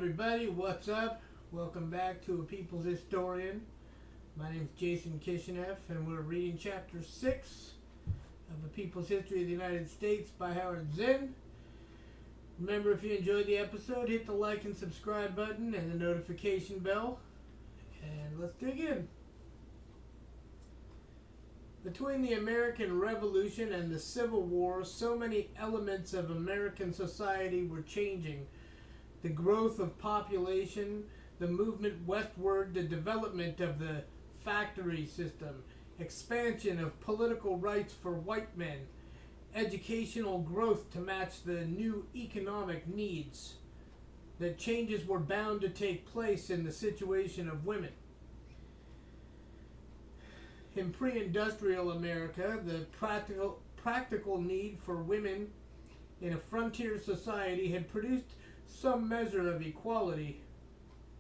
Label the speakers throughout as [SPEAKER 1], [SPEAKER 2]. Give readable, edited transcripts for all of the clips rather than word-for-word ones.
[SPEAKER 1] everybody, what's up? Welcome back to A People's Historian. My name's Jason Kishinev, and we're reading Chapter 6 of The People's History of the United States by Howard Zinn. Remember, if you enjoyed the episode, hit the like and subscribe button and the notification bell. And let's dig in. Between the American Revolution and the Civil War, so many elements of American society were changing. The growth of population, the movement westward, the development of the factory system, expansion of political rights for white men, educational growth to match the new economic needs. That changes were bound to take place in the situation of women. In pre-industrial America, the practical need for women in a frontier society had produced some measure of equality.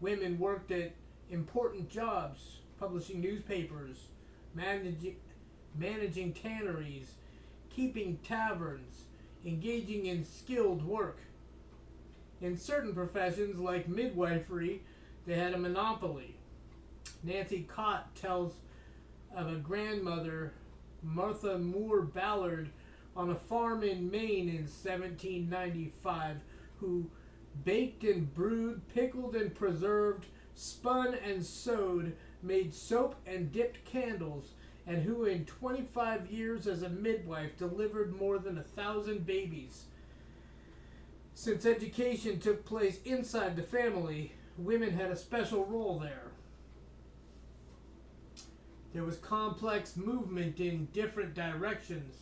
[SPEAKER 1] Women worked at important jobs, publishing newspapers, managing tanneries, keeping taverns, engaging in skilled work. In certain professions, like midwifery, they had a monopoly. Nancy Cott tells of a grandmother, Martha Moore Ballard, on a farm in Maine in 1795, who baked and brewed, pickled and preserved, spun and sewed, made soap and dipped candles, and who in 25 years as a midwife delivered more than 1,000 babies. Since education took place inside the family, women had a special role there. There was complex movement in different directions.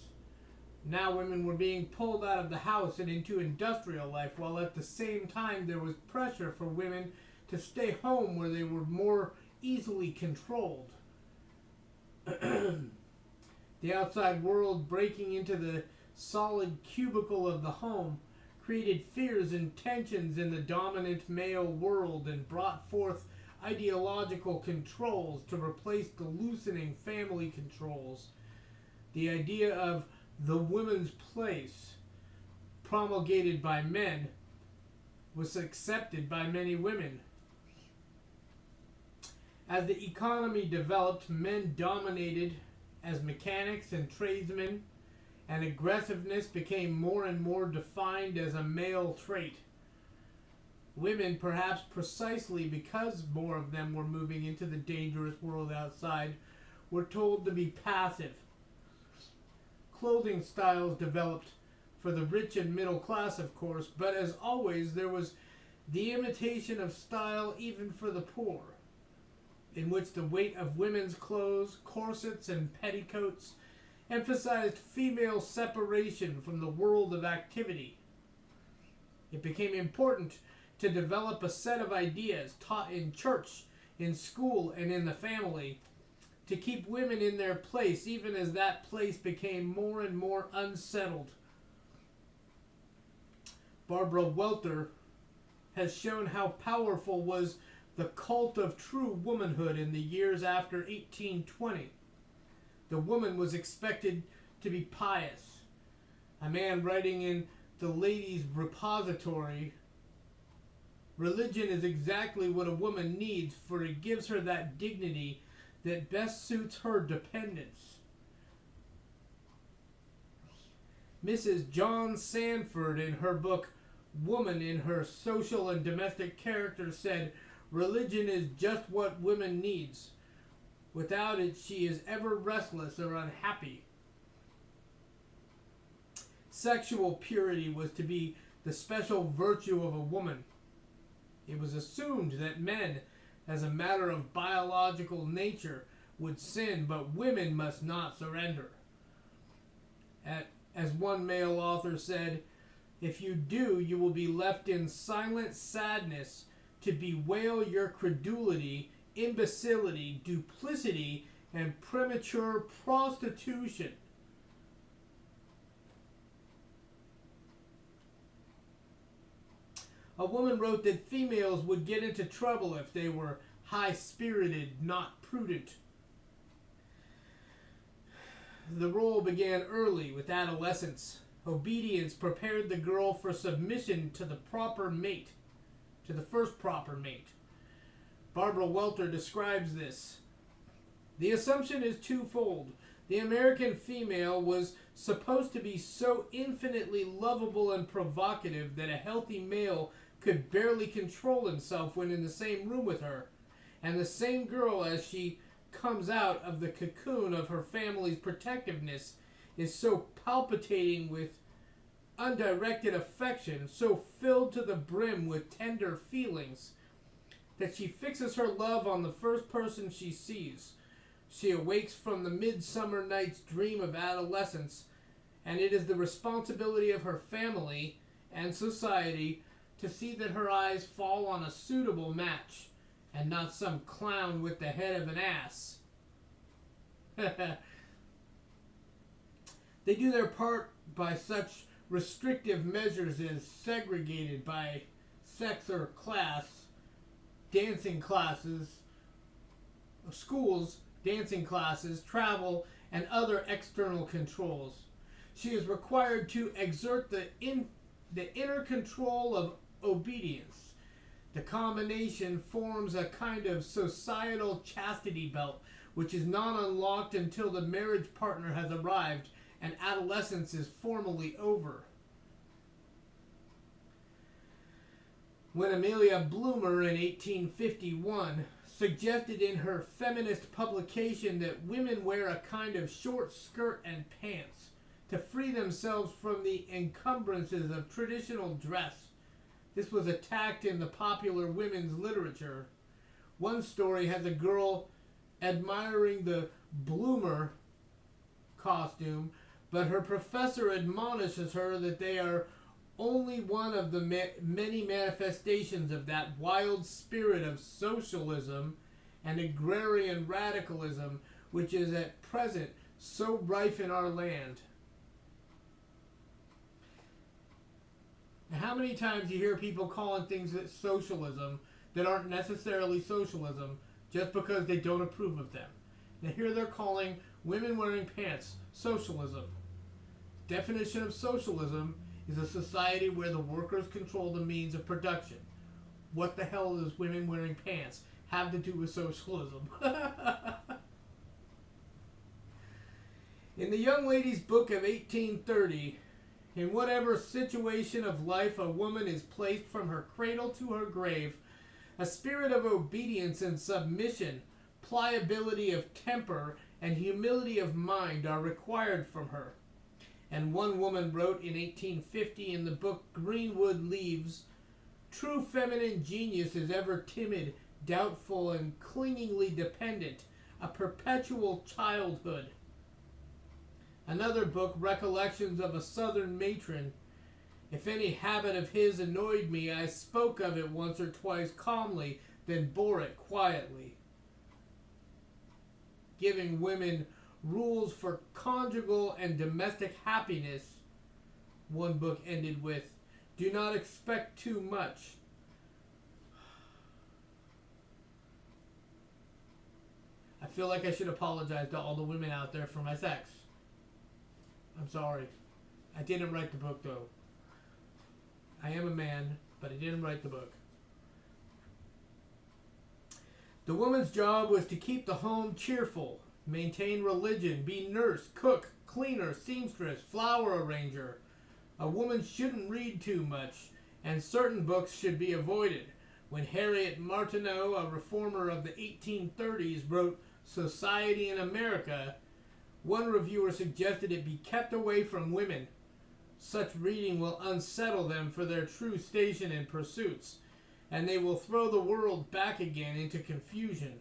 [SPEAKER 1] Now women were being pulled out of the house and into industrial life, while at the same time there was pressure for women to stay home where they were more easily controlled. The outside world breaking into the solid cubicle of the home created fears and tensions in the dominant male world and brought forth ideological controls to replace the loosening family controls. The idea of the woman's place, promulgated by men, was accepted by many women. As the economy developed, men dominated as mechanics and tradesmen, and aggressiveness became more and more defined as a male trait. Women, perhaps precisely because more of them were moving into the dangerous world outside, were told to be passive. Clothing styles developed for the rich and middle class, of course, but as always, there was the imitation of style even for the poor, in which the weight of women's clothes, corsets, and petticoats emphasized female separation from the world of activity. It became important to develop a set of ideas taught in church, in school, and in the family, to keep women in their place, even as that place became more and more unsettled. Barbara Welter has shown how powerful was the cult of true womanhood in the years after 1820. The woman was expected to be pious. A man writing in the Ladies' Repository, "Religion is exactly what a woman needs, for it gives her that dignity that best suits her dependence." Mrs. John Sanford, in her book Woman in Her Social and Domestic Character, said, "Religion is just what woman needs. Without it, she is ever restless or unhappy." Sexual purity was to be the special virtue of a woman. It was assumed that men, as a matter of biological nature, would sin, but women must not surrender. As one male author said, "If you do, you will be left in silent sadness to bewail your credulity, imbecility, duplicity, and premature prostitution." A woman wrote that females would get into trouble if they were high-spirited, not prudent. The role began early, with adolescence. Obedience prepared the girl for submission to the proper mate. to the first proper mate. Barbara Welter describes this. The assumption is twofold. The American female was supposed to be so infinitely lovable and provocative that a healthy male could barely control himself when in the same room with her. And the same girl, as she comes out of the cocoon of her family's protectiveness, is so palpitating with undirected affection, so filled to the brim with tender feelings, that she fixes her love on the first person she sees. She awakes from the midsummer night's dream of adolescence, and it is the responsibility of her family and society to see that her eyes fall on a suitable match, and not some clown with the head of an ass. They do their part by such restrictive measures as segregated by sex or class, dancing classes, schools, dancing classes, travel, and other external controls. She is required to exert the inner control of obedience. The combination forms a kind of societal chastity belt, which is not unlocked until the marriage partner has arrived and adolescence is formally over. When Amelia Bloomer in 1851 suggested in her feminist publication that women wear a kind of short skirt and pants to free themselves from the encumbrances of traditional dress, this was attacked in the popular women's literature. One story has a girl admiring the Bloomer costume, but her professor admonishes her that they are only one of the many manifestations of that wild spirit of socialism and agrarian radicalism which is at present so rife in our land. Now, how many times you hear people calling things socialism that aren't necessarily socialism just because they don't approve of them? Now here they're calling women wearing pants socialism. Definition of socialism is a society where the workers control the means of production. What the hell does women wearing pants have to do with socialism? In the Young Lady's Book of 1830, in whatever situation of life a woman is placed from her cradle to her grave, a spirit of obedience and submission, pliability of temper, and humility of mind are required from her. And one woman wrote in 1850 in the book Greenwood Leaves, "True feminine genius is ever timid, doubtful, and clingingly dependent, a perpetual childhood." Another book, Recollections of a Southern Matron, "If any habit of his annoyed me, I spoke of it once or twice calmly, then bore it quietly." Giving women rules for conjugal and domestic happiness, one book ended with, "Do not expect too much." I feel like I should apologize to all the women out there for my sex. I'm sorry. I didn't write the book, though. I am a man, but I didn't write the book. The woman's job was to keep the home cheerful, maintain religion, be nurse, cook, cleaner, seamstress, flower arranger. A woman shouldn't read too much, and certain books should be avoided. When Harriet Martineau, a reformer of the 1830s, wrote Society in America, one reviewer suggested it be kept away from women. Such reading will unsettle them for their true station and pursuits, and they will throw the world back again into confusion.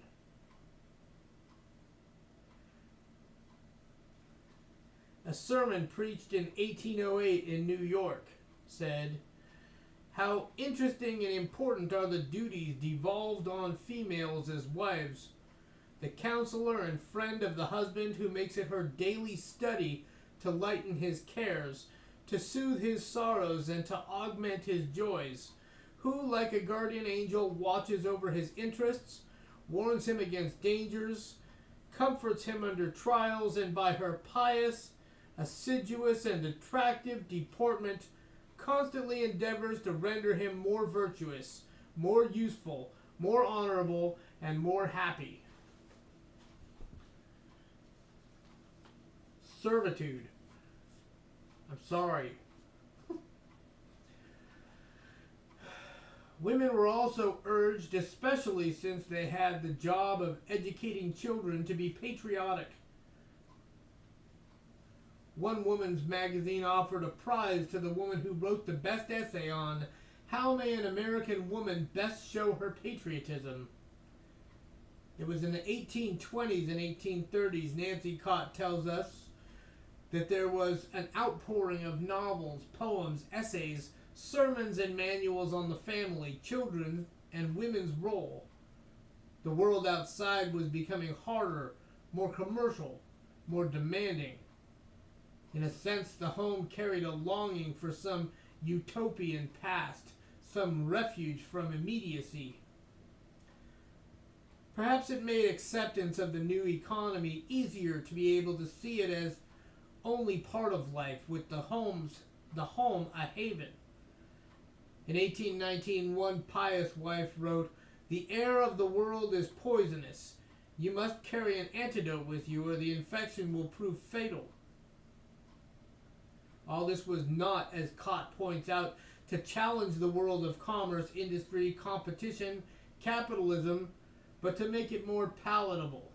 [SPEAKER 1] A sermon preached in 1808 in New York said, "How interesting and important are the duties devolved on females as wives. The counselor and friend of the husband who makes it her daily study to lighten his cares, to soothe his sorrows, and to augment his joys, who, like a guardian angel, watches over his interests, warns him against dangers, comforts him under trials, and by her pious, assiduous, and attractive deportment constantly endeavors to render him more virtuous, more useful, more honorable, and more happy. Servitude. I'm sorry. Women were also urged, especially since they had the job of educating children, to be patriotic. One woman's magazine offered a prize to the woman who wrote the best essay on how may an American woman best show her patriotism. It was in the 1820s and 1830s, Nancy Cott tells us, that there was an outpouring of novels, poems, essays, sermons, and manuals on the family, children, and women's role. The world outside was becoming harder, more commercial, more demanding. In a sense, the home carried a longing for some utopian past, some refuge from immediacy. Perhaps it made acceptance of the new economy easier to be able to see it as only part of life, with the home a haven. In 1819, one pious wife wrote, "The air of the world is poisonous. You must carry an antidote with you, or the infection will prove fatal." All this was not, as Cott points out, to challenge the world of commerce, industry, competition, capitalism, but to make it more palatable.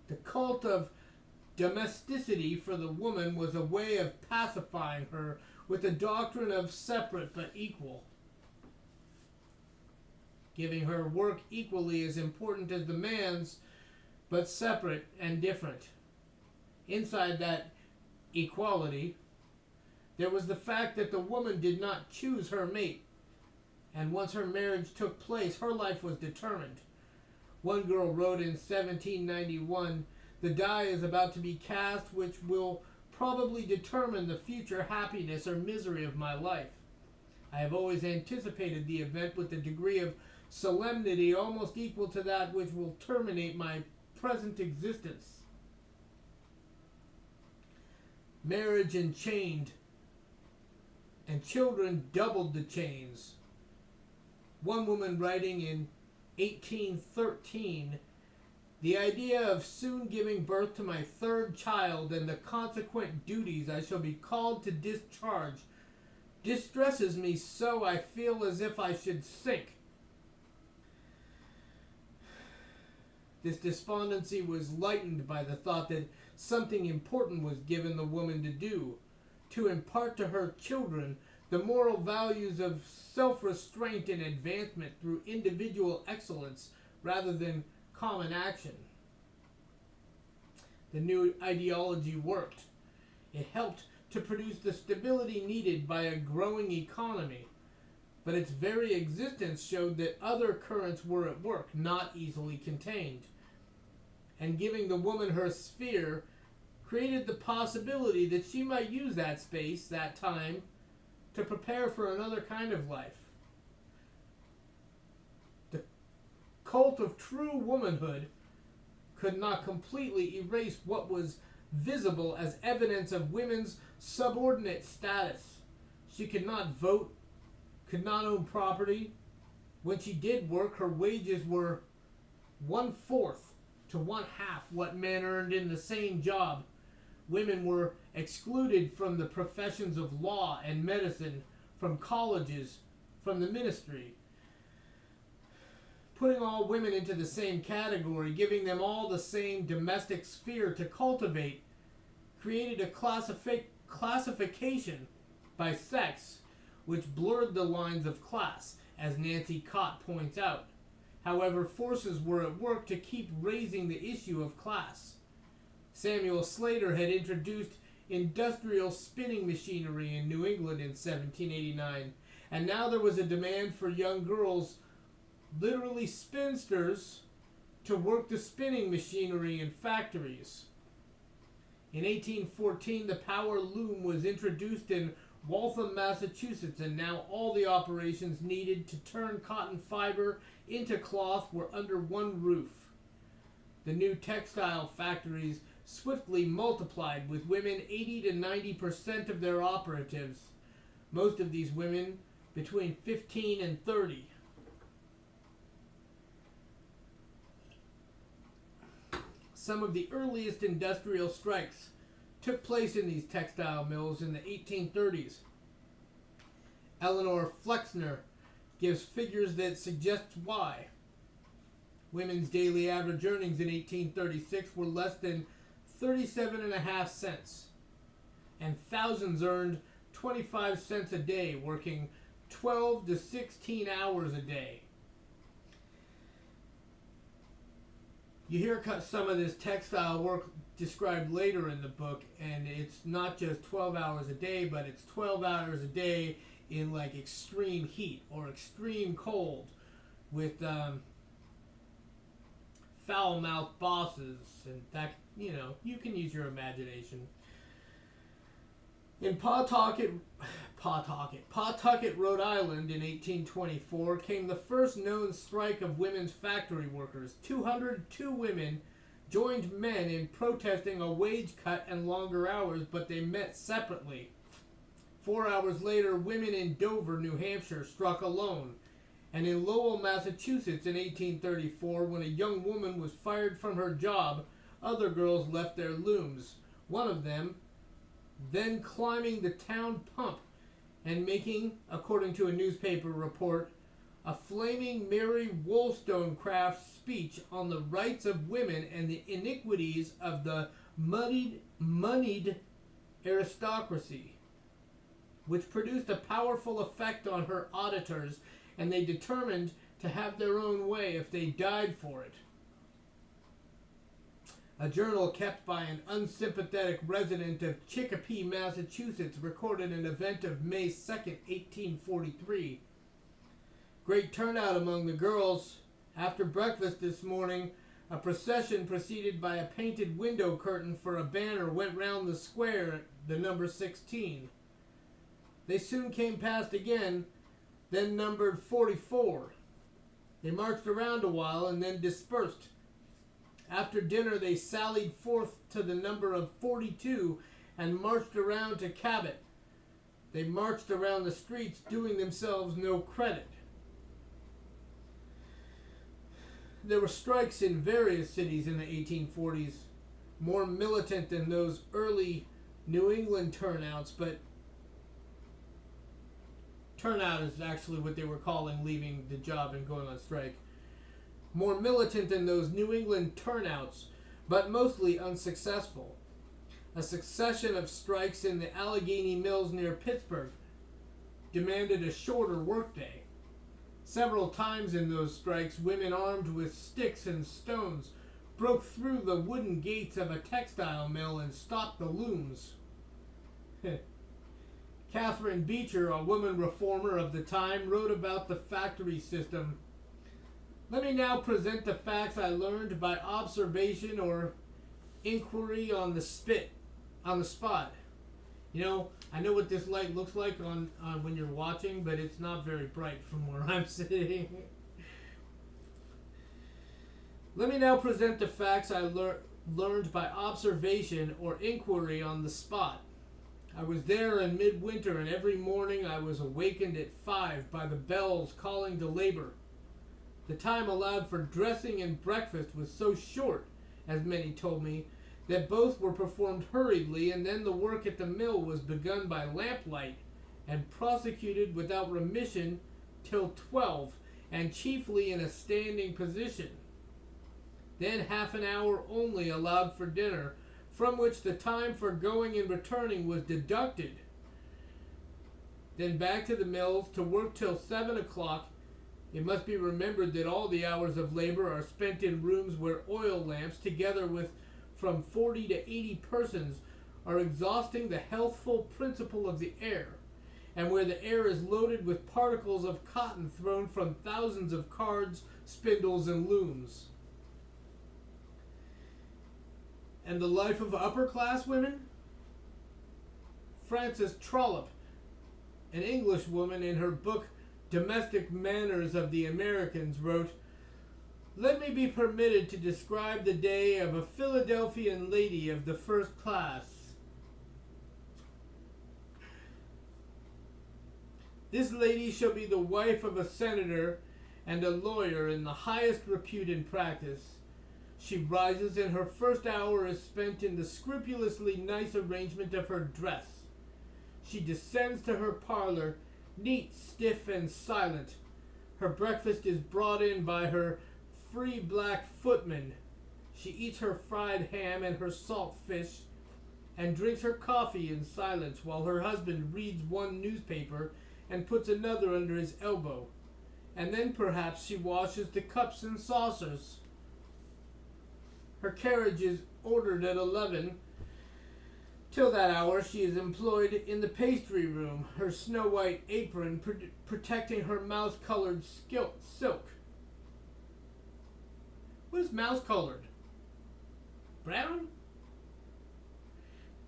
[SPEAKER 1] The cult of domesticity for the woman was a way of pacifying her with the doctrine of separate but equal, giving her work equally as important as the man's, but separate and different. Inside that equality, there was the fact that the woman did not choose her mate, and once her marriage took place, her life was determined. One girl wrote in 1791, "The die is about to be cast which will probably determine the future happiness or misery of my life. I have always anticipated the event with a degree of solemnity almost equal to that which will terminate my present existence." Marriage enchained, and children doubled the chains. One woman writing in 1813, "The idea of soon giving birth to my third child and the consequent duties I shall be called to discharge distresses me so I feel as if I should sink." This despondency was lightened by the thought that something important was given the woman to do, to impart to her children the moral values of self-restraint and advancement through individual excellence rather than common action. The new ideology worked. It helped to produce the stability needed by a growing economy, but its very existence showed that other currents were at work, not easily contained. And giving the woman her sphere created the possibility that she might use that space, that time, to prepare for another kind of life. The cult of true womanhood could not completely erase what was visible as evidence of women's subordinate status. She could not vote, could not own property. When she did work, her wages were 1/4 to 1/2 what men earned in the same job. Women were excluded from the professions of law and medicine, from colleges, from the ministry. Putting all women into the same category, giving them all the same domestic sphere to cultivate, created a classification by sex which blurred the lines of class, as Nancy Cott points out. However, forces were at work to keep raising the issue of class. Samuel Slater had introduced industrial spinning machinery in New England in 1789, and now there was a demand for young girls, literally spinsters, to work the spinning machinery in factories. In 1814, the power loom was introduced in Waltham, Massachusetts, and now all the operations needed to turn cotton fiber into cloth were under one roof. The new textile factories swiftly multiplied, with women 80 to 90% of their operatives. Most of these women between 15 and 30. Some of the earliest industrial strikes took place in these textile mills in the 1830s. Eleanor Flexner gives figures that suggest why. Women's daily average earnings in 1836 were less than 37.5 cents, and thousands earned 25 cents a day, working 12 to 16 hours a day. You hear some of this textile work described later in the book, and it's not just 12 hours a day, but it's 12 hours a day in like extreme heat or extreme cold with foul-mouthed bosses, and that, you know, you can use your imagination. In Pawtucket, Rhode Island in 1824 came the first known strike of women's factory workers. 202 women joined men in protesting a wage cut and longer hours, but they met separately. 4 hours later, women in Dover, New Hampshire struck alone. And in Lowell, Massachusetts in 1834, when a young woman was fired from her job, other girls left their looms. One of them then climbing the town pump and making, according to a newspaper report, a flaming Mary Wollstonecraft speech on the rights of women and the iniquities of the moneyed aristocracy, which produced a powerful effect on her auditors, and they determined to have their own way if they died for it. A journal kept by an unsympathetic resident of Chpt, Massachusetts, recorded an event of May 2nd, 1843. Great turnout among the girls. After breakfast this morning, a procession preceded by a painted window curtain for a banner went round the square at the number 16. They soon came past again, then numbered 44. They marched around a while and then dispersed. After dinner, they sallied forth to the number of 42 and marched around to Cabot. They marched around the streets, doing themselves no credit. There were strikes in various cities in the 1840s, more militant than those early New England turnouts, but turnout is actually what they were calling leaving the job and going on strike. More militant than those New England turnouts, but mostly unsuccessful. A succession of strikes in the Allegheny Mills near Pittsburgh demanded a shorter workday. Several times in those strikes, women armed with sticks and stones broke through the wooden gates of a textile mill and stopped the looms. Catherine Beecher, a woman reformer of the time, wrote about the factory system. Let me now present the facts I learned by observation or inquiry on the spot. You know, I know what this light looks like on when you're watching, but it's not very bright from where I'm sitting. Let me now present the facts I learned by observation or inquiry on the spot. I was there in midwinter, and every morning I was awakened at 5 by the bells calling to labor. The time allowed for dressing and breakfast was so short, as many told me, that both were performed hurriedly, and then the work at the mill was begun by lamplight and prosecuted without remission till 12, and chiefly in a standing position. Then half an hour only allowed for dinner, from which the time for going and returning was deducted. Then back to the mills to work till 7 o'clock. It must be remembered that all the hours of labor are spent in rooms where oil lamps, together with from 40 to 80 persons, are exhausting the healthful principle of the air, and where the air is loaded with particles of cotton thrown from thousands of cards, spindles, and looms. And the life of upper-class women? Frances Trollope, an English woman, in her book Domestic Manners of the Americans, wrote, "Let me be permitted to describe the day of a Philadelphian lady of the first class. This lady shall be the wife of a senator and a lawyer in the highest repute in practice. She rises, and her first hour is spent in the scrupulously nice arrangement of her dress. She descends to her parlor, neat, stiff, and silent. Her breakfast is brought in by her free black footman. She eats her fried ham and her salt fish, and drinks her coffee in silence while her husband reads one newspaper and puts another under his elbow. And then perhaps she washes the cups and saucers. Her carriage is ordered at 11. Till that hour she is employed in the pastry room, her snow-white apron protecting her mouse-colored silk. What is mouse-colored? Brown?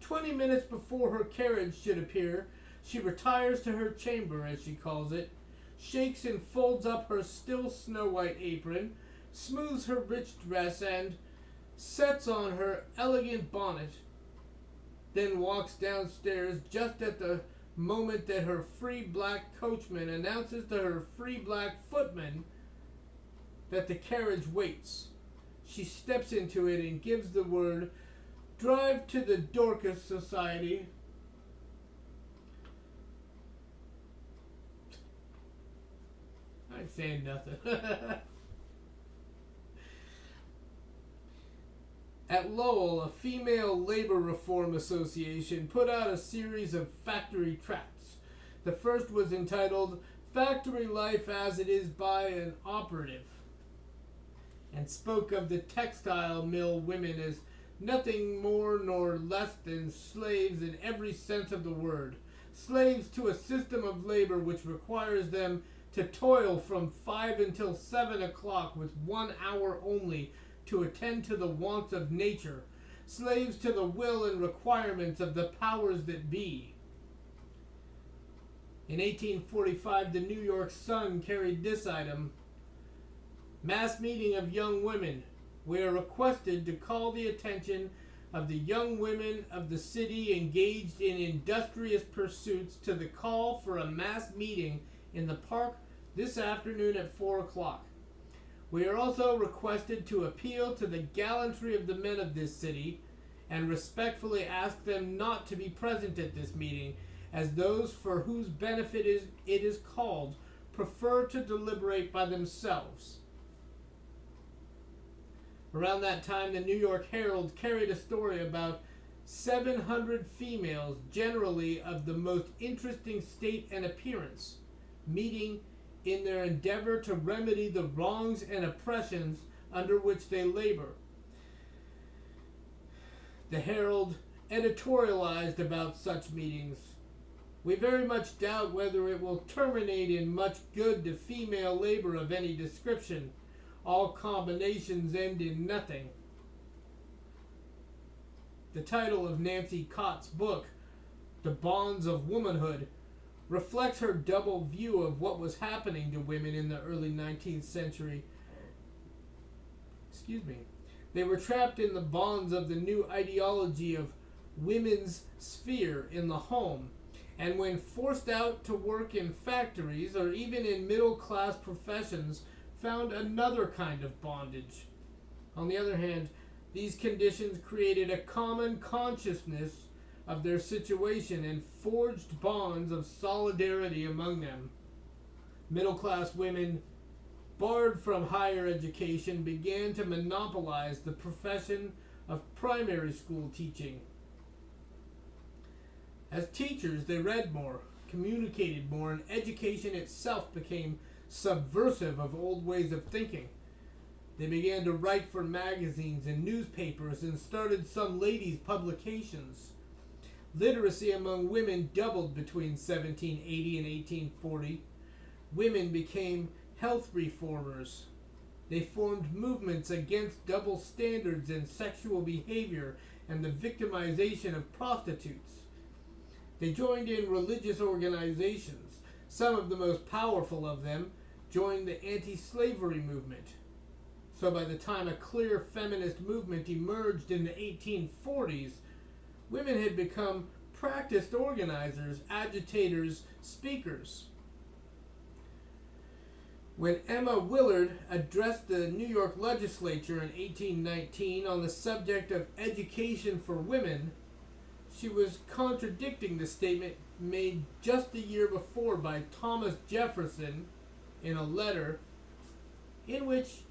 [SPEAKER 1] 20 minutes before her carriage should appear, she retires to her chamber, as she calls it, shakes and folds up her still snow-white apron, smooths her rich dress, and sets on her elegant bonnet, then walks downstairs just at the moment that her free black coachman announces to her free black footman that the carriage waits. She steps into it and gives the word, "Drive to the Dorcas Society." I ain't saying nothing. At Lowell, a female labor reform association put out a series of factory tracts. The first was entitled "Factory Life as It Is by an Operative," and spoke of the textile mill women as nothing more nor less than slaves in every sense of the word. Slaves to a system of labor which requires them to toil from 5 until 7 o'clock with 1 hour only to attend to the wants of nature. Slaves to the will and requirements of the powers that be. In 1845, the New York Sun carried this item: "Mass meeting of young women. We are requested to call the attention of the young women of the city engaged in industrious pursuits to the call for a mass meeting in the park this afternoon at 4 o'clock. We are also requested to appeal to the gallantry of the men of this city and respectfully ask them not to be present at this meeting, as those for whose benefit it is called prefer to deliberate by themselves." Around that time, the New York Herald carried a story about 700 females, generally of the most interesting state and appearance, meeting in their endeavor to remedy the wrongs and oppressions under which they labor. The Herald editorialized about such meetings: "We very much doubt whether it will terminate in much good to female labor of any description. All combinations end in nothing." The title of Nancy Cott's book, "The Bonds of Womanhood," reflects her double view of what was happening to women in the early 19th century. They were trapped in the bonds of the new ideology of women's sphere in the home, and when forced out to work in factories or even in middle-class professions, found another kind of bondage. On the other hand, these conditions created a common consciousness of their situation and forged bonds of solidarity among them. Middle-class women, barred from higher education, began to monopolize the profession of primary school teaching. As teachers, they read more, communicated more, and education itself became subversive of old ways of thinking. They began to write for magazines and newspapers and started some ladies' publications. Literacy among women doubled between 1780 and 1840. Women became health reformers. They formed movements against double standards in sexual behavior and the victimization of prostitutes. They joined in religious organizations. Some of the most powerful of them joined the anti-slavery movement. So by the time a clear feminist movement emerged in the 1840s, women had become practiced organizers, agitators, speakers. When Emma Willard addressed the New York legislature in 1819 on the subject of education for women, she was contradicting the statement made just the year before by Thomas Jefferson in a letter in which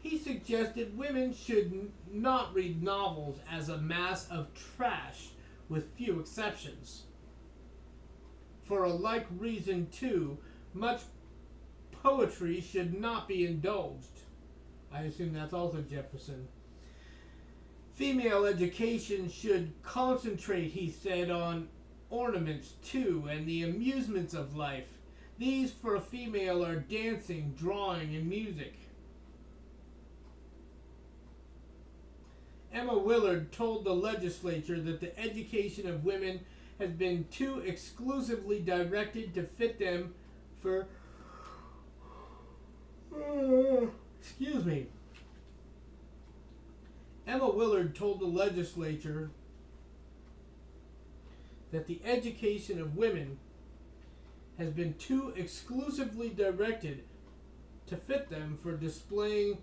[SPEAKER 1] he suggested women should not read novels as a mass of trash, with few exceptions. For a like reason, too, much poetry should not be indulged. I assume that's also Jefferson. Female education should concentrate, he said, on ornaments too, and the amusements of life. These for a female are dancing, drawing, and music. Emma Willard told the legislature that the education of women has been too exclusively directed to fit them for excuse me. Emma Willard told the legislature that the education of women has been too exclusively directed to fit them for displaying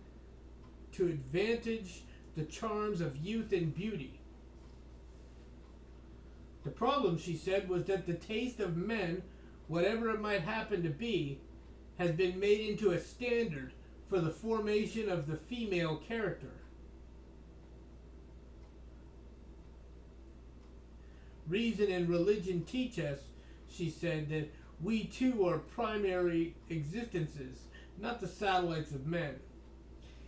[SPEAKER 1] to advantage the charms of youth and beauty. The problem, she said, was that the taste of men, whatever it might happen to be, has been made into a standard for the formation of the female character. Reason and religion teach us, she said, that we too are primary existences, not the satellites of men.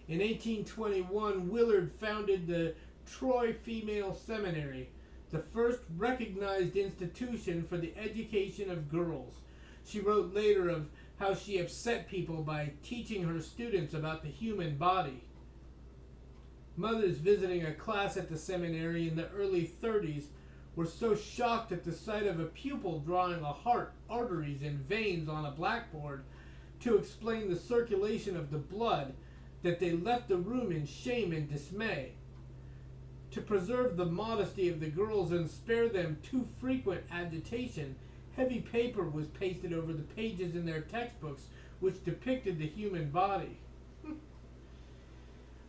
[SPEAKER 1] In 1821, Willard founded the Troy Female Seminary, the first recognized institution for the education of girls. She wrote later of how she upset people by teaching her students about the human body. Mothers visiting a class at the seminary in the early 30s were so shocked at the sight of a pupil drawing a heart, arteries, and veins on a blackboard to explain the circulation of the blood that they left the room in shame and dismay. To preserve the modesty of the girls and spare them too frequent agitation, heavy paper was pasted over the pages in their textbooks which depicted the human body.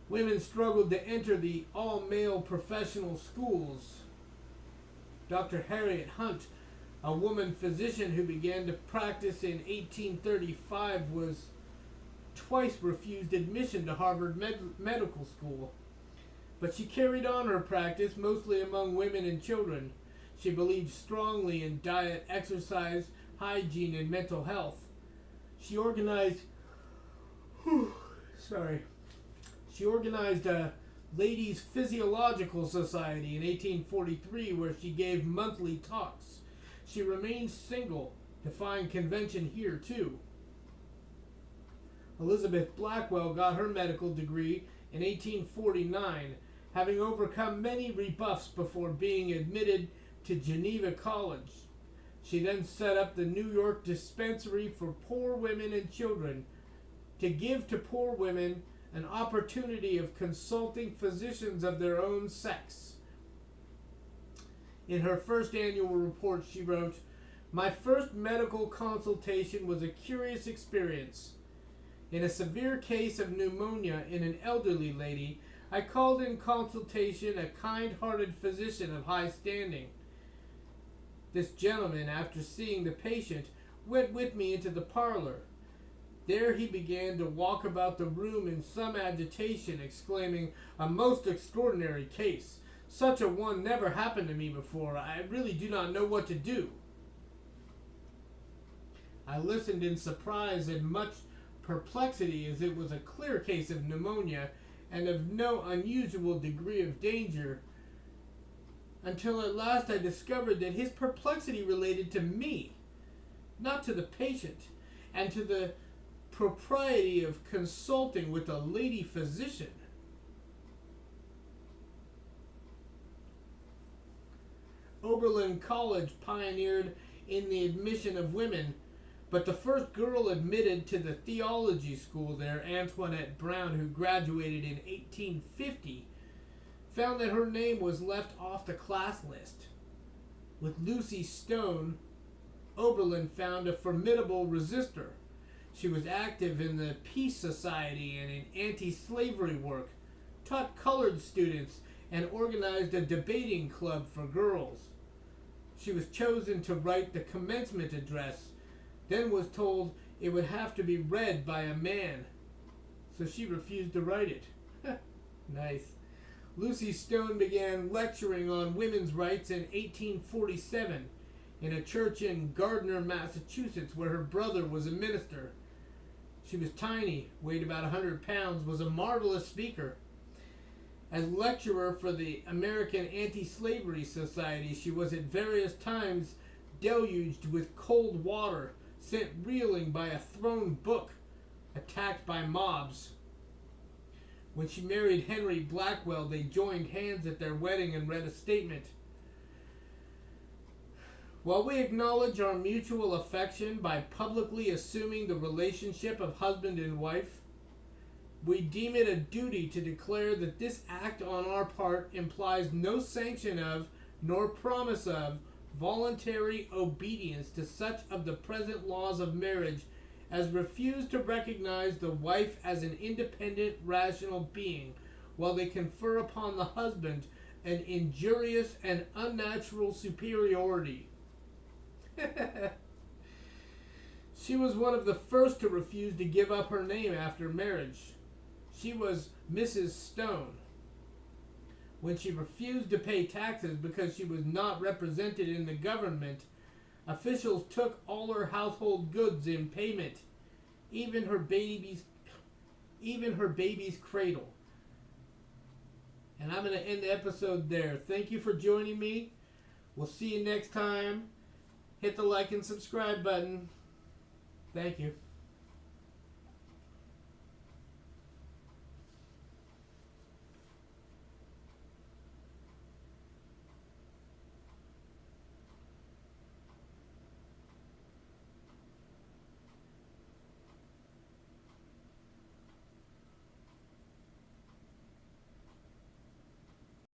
[SPEAKER 1] Women struggled to enter the all-male professional schools. Dr. Harriet Hunt, a woman physician who began to practice in 1835, was twice refused admission to Harvard Medical School. But she carried on her practice, mostly among women and children. She believed strongly in diet, exercise, hygiene, and mental health. She organized a Ladies' Physiological Society in 1843, where she gave monthly talks. She remained single, defying convention here too. Elizabeth Blackwell got her medical degree in 1849, having overcome many rebuffs before being admitted to Geneva College. She then set up the New York Dispensary for Poor Women and Children to give to poor women an opportunity of consulting physicians of their own sex. In her first annual report, she wrote, "My first medical consultation was a curious experience. In a severe case of pneumonia in an elderly lady, I called in consultation a kind-hearted physician of high standing. This gentleman, after seeing the patient, went with me into the parlor. There he began to walk about the room in some agitation, exclaiming, 'A most extraordinary case. Such a one never happened to me before. I really do not know what to do.' I listened in surprise and much perplexity, as it was a clear case of pneumonia and of no unusual degree of danger, until at last I discovered that his perplexity related to me, not to the patient, and to the propriety of consulting with a lady physician." Oberlin College pioneered in the admission of women, but the first girl admitted to the theology school there, Antoinette Brown, who graduated in 1850, found that her name was left off the class list. With Lucy Stone, Oberlin found a formidable resistor. She was active in the Peace Society and in anti-slavery work, taught colored students, and organized a debating club for girls. She was chosen to write the commencement address, then was told it would have to be read by a man, so she refused to write it. Nice. Lucy Stone began lecturing on women's rights in 1847 in a church in Gardner, Massachusetts, where her brother was a minister. She was tiny, weighed about 100 pounds, was a marvelous speaker. As lecturer for the American Anti-Slavery Society, she was at various times deluged with cold water, sent reeling by a thrown book, attacked by mobs. When she married Henry Blackwell, they joined hands at their wedding and read a statement. While we acknowledge our mutual affection by publicly assuming the relationship of husband and wife, we deem it a duty to declare that this act on our part implies no sanction of, nor promise of, voluntary obedience to such of the present laws of marriage as refuse to recognize the wife as an independent, rational being, while they confer upon the husband an injurious and unnatural superiority. She was one of the first to refuse to give up her name after marriage. She was Mrs. Stone. When she refused to pay taxes because she was not represented in the government, officials took all her household goods in payment, even her baby's cradle. And I'm going to end the episode there. Thank you for joining me. We'll see you next time. Hit the like and subscribe button. Thank you.